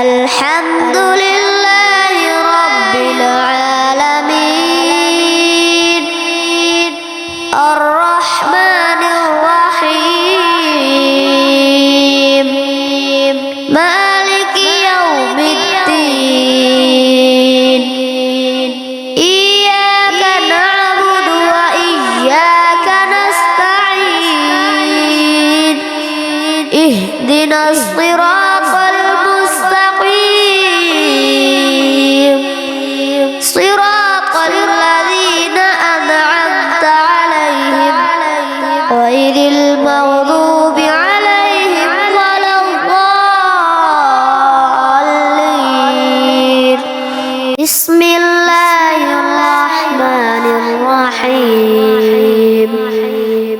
الحمد لله رب العالمين الرحمن الرحيم مالك يوم الدين إياك نعبد وإياك نستعين اهدنا الصراط المستقيم صراط الذين أنعمت عليهم غير المغضوب عليهم ولا الضالين بسم الله الرحمن الرحيم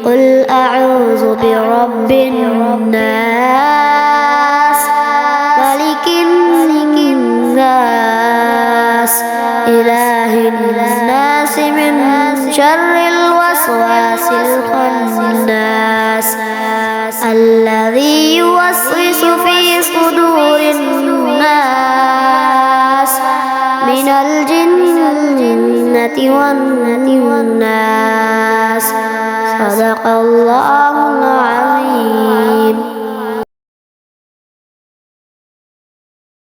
قل أعوذ برب الناس ملك الناس إله الناس من شر الوسواس الخناس الذي يوسوس في صدور الناس من الجنة والناس صدق الله العظيم.